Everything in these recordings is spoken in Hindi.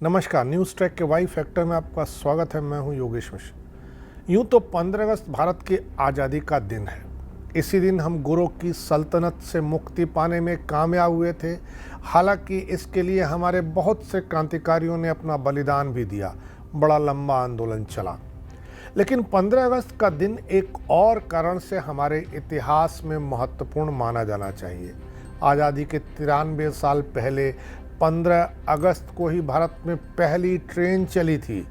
नमस्कार, न्यूज़ ट्रैक के वाई फैक्टर में आपका स्वागत है। मैं हूं योगेश मिश्र। यूं तो 15 अगस्त भारत की आज़ादी का दिन है। इसी दिन हम गुरु की सल्तनत से मुक्ति पाने में कामयाब हुए थे। हालांकि इसके लिए हमारे बहुत से क्रांतिकारियों ने अपना बलिदान भी दिया। बड़ा लंबा आंदोलन चला, लेकिन 15 अगस्त का दिन एक और कारण से हमारे इतिहास में महत्वपूर्ण माना जाना चाहिए। आज़ादी के 93 साल पहले 15 अगस्त को ही भारत में पहली ट्रेन चली थी।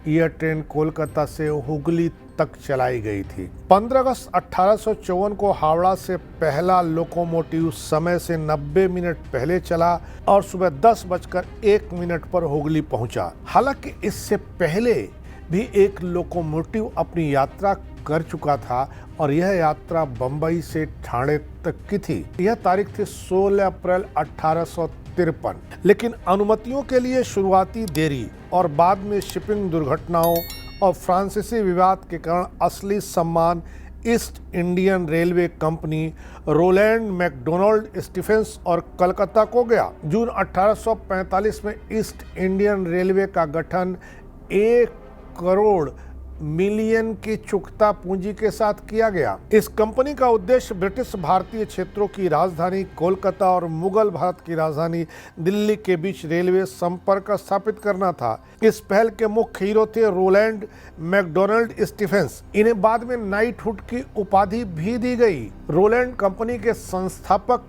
यह ट्रेन कोलकाता से हुगली तक चलाई गई थी। 15 अगस्त 1854 को हावड़ा से पहला लोकोमोटिव समय से 90 मिनट पहले चला और सुबह 10:01 पर हुगली पहुंचा। हालांकि इससे पहले भी एक लोकोमोटिव अपनी यात्रा कर चुका था और यह यात्रा बंबई से ठाणे तक की थी। यह तारीख थी 16 अप्रैल 1853। लेकिन अनुमतियों के लिए शुरुआती देरी और बाद में शिपिंग दुर्घटनाओं और फ्रांसीसी विवाद के कारण असली सम्मान East Indian Railway Company, Rowland Macdonald Stephens और कलकत्ता को गया। जून 1845 में ईस्ट इंडियन रेलवे का गठन 1 करोड़ मिलियन की चुकता पूंजी के साथ किया गया। इस कंपनी का उद्देश्य ब्रिटिश भारतीय क्षेत्रों की राजधानी कोलकाता और मुगल भारत की राजधानी दिल्ली के बीच रेलवे संपर्क स्थापित करना था। इस पहल के मुख्य हीरो थे रोलैंड मैकडोनाल्ड स्टीफेंस। इन्हें बाद में नाइटहुड की उपाधि भी दी गई। रोलैंड कंपनी के संस्थापक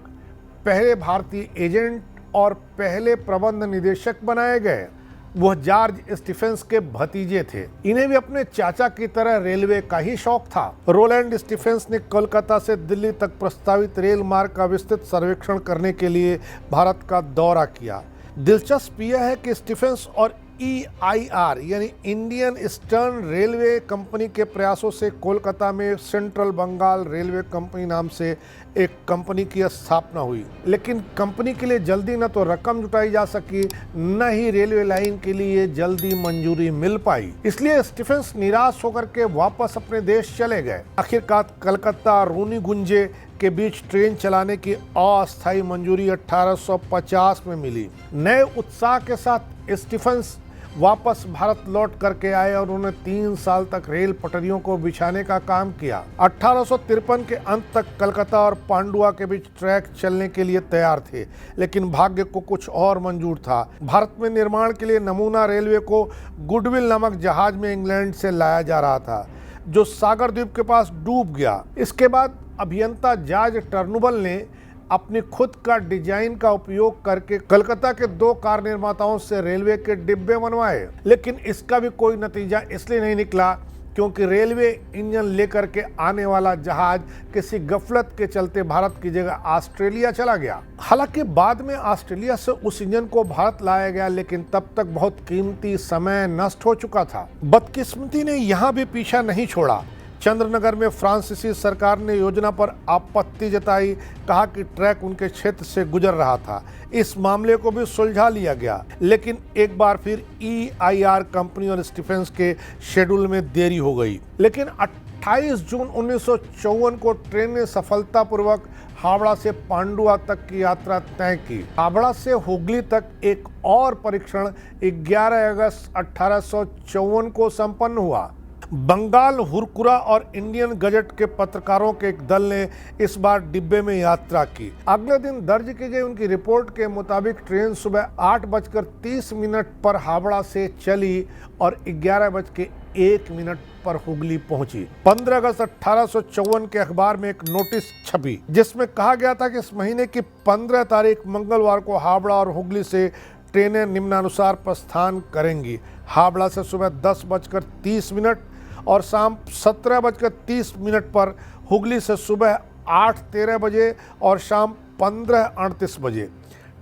पहले भारतीय एजेंट और पहले प्रबंध निदेशक बनाए गए। वह जॉर्ज स्टीफेंस के भतीजे थे। इन्हें भी अपने चाचा की तरह रेलवे का ही शौक था। रोलैंड स्टीफेंस ने कोलकाता से दिल्ली तक प्रस्तावित रेल मार्ग का विस्तृत सर्वेक्षण करने के लिए भारत का दौरा किया। दिलचस्प यह है कि स्टीफेंस और EIR यानी इंडियन ईस्टर्न रेलवे कंपनी के प्रयासों से कोलकाता में सेंट्रल बंगाल रेलवे कंपनी नाम से एक कंपनी की स्थापना हुई। लेकिन कंपनी के लिए जल्दी न तो रकम जुटाई जा सकी, न ही रेलवे लाइन के लिए जल्दी मंजूरी मिल पाई। इसलिए स्टीफेंस निराश होकर के वापस अपने देश चले गए। आखिरकार कलकत्ता रूनीगुंजे के बीच ट्रेन चलाने की अस्थायी मंजूरी 1850 में मिली। नए उत्साह के साथ स्टीफेंस वापस भारत लौट करके आए और उन्होंने 3 साल तक रेल पटरियों को बिछाने का काम किया। 1853 के अंत तक कलकत्ता और पांडुआ के बीच ट्रैक चलने के लिए तैयार थे, लेकिन भाग्य को कुछ और मंजूर था। भारत में निर्माण के लिए नमूना रेलवे को गुडविल नामक जहाज में इंग्लैंड से लाया जा रहा था, जो सागर द्वीप के पास डूब गया। इसके बाद अभियंता जॉर्ज टर्नबुल ने अपनी खुद का डिजाइन का उपयोग करके कलकत्ता के 2 कार निर्माताओं से रेलवे के डिब्बे बनवाए। लेकिन इसका भी कोई नतीजा इसलिए नहीं निकला क्योंकि रेलवे इंजन लेकर के आने वाला जहाज किसी गफलत के चलते भारत की जगह ऑस्ट्रेलिया चला गया। हालांकि बाद में ऑस्ट्रेलिया से उस इंजन को भारत लाया गया, लेकिन तब तक बहुत कीमती समय नष्ट हो चुका था। बदकिस्मती ने यहाँ भी पीछा नहीं छोड़ा। चंद्रनगर में फ्रांसीसी सरकार ने योजना पर आपत्ति जताई, कहा कि ट्रैक उनके क्षेत्र से गुजर रहा था। इस मामले को भी सुलझा लिया गया, लेकिन एक बार फिर EIR कंपनी और स्टीफेंस के शेड्यूल में देरी हो गई। लेकिन 28 जून 1954 को ट्रेन ने सफलतापूर्वक हावड़ा से पांडुआ तक की यात्रा तय की। हावड़ा से हुगली तक एक और परीक्षण 11 अगस्त 1854 को संपन्न हुआ। बंगाल हुरकुरा और इंडियन गजट के पत्रकारों के एक दल ने इस बार डिब्बे में यात्रा की। अगले दिन दर्ज की गई उनकी रिपोर्ट के मुताबिक ट्रेन सुबह 8:30 पर हावड़ा से चली और 11:01 पर हुगली पहुंची। 15 अगस्त 1854 के अखबार में एक नोटिस छपी, जिसमें कहा गया था कि इस महीने की 15 तारीख मंगलवार को हावड़ा और हुगली से ट्रेनें निम्नानुसार प्रस्थान करेंगी। हावड़ा से सुबह 10:30 और शाम 17:30 पर, हुगली से सुबह 8:13 बजे और शाम 15:38 बजे।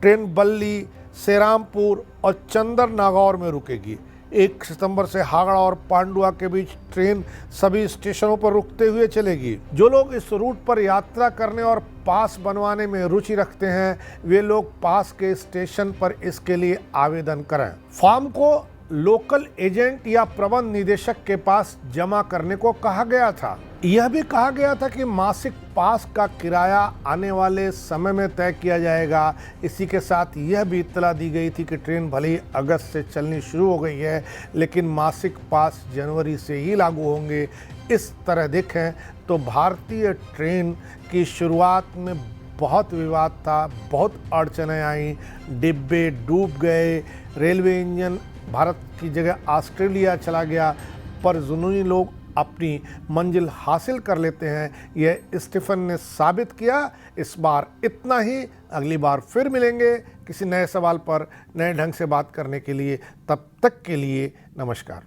ट्रेन बल्ली, सेरामपुर और चंदर नागौर में रुकेगी। 1 सितंबर से हावड़ा और पांडुआ के बीच ट्रेन सभी स्टेशनों पर रुकते हुए चलेगी। जो लोग इस रूट पर यात्रा करने और पास बनवाने में रुचि रखते हैं, वे लोग पास के स्टेशन पर इसके लिए आवेदन करें। फॉर्म को लोकल एजेंट या प्रबंध निदेशक के पास जमा करने को कहा गया था। यह भी कहा गया था कि मासिक पास का किराया आने वाले समय में तय किया जाएगा। इसी के साथ यह भी इत्तला दी गई थी कि ट्रेन भले ही अगस्त से चलनी शुरू हो गई है, लेकिन मासिक पास जनवरी से ही लागू होंगे। इस तरह देखें तो भारतीय ट्रेन की शुरुआत में बहुत विवाद था, बहुत अड़चनें आईं, डिब्बे डूब गए, रेलवे इंजन भारत की जगह ऑस्ट्रेलिया चला गया, पर जुनूनी लोग अपनी मंजिल हासिल कर लेते हैं। यह स्टीफन ने साबित किया। इस बार इतना ही, अगली बार फिर मिलेंगे किसी नए सवाल पर नए ढंग से बात करने के लिए। तब तक के लिए नमस्कार।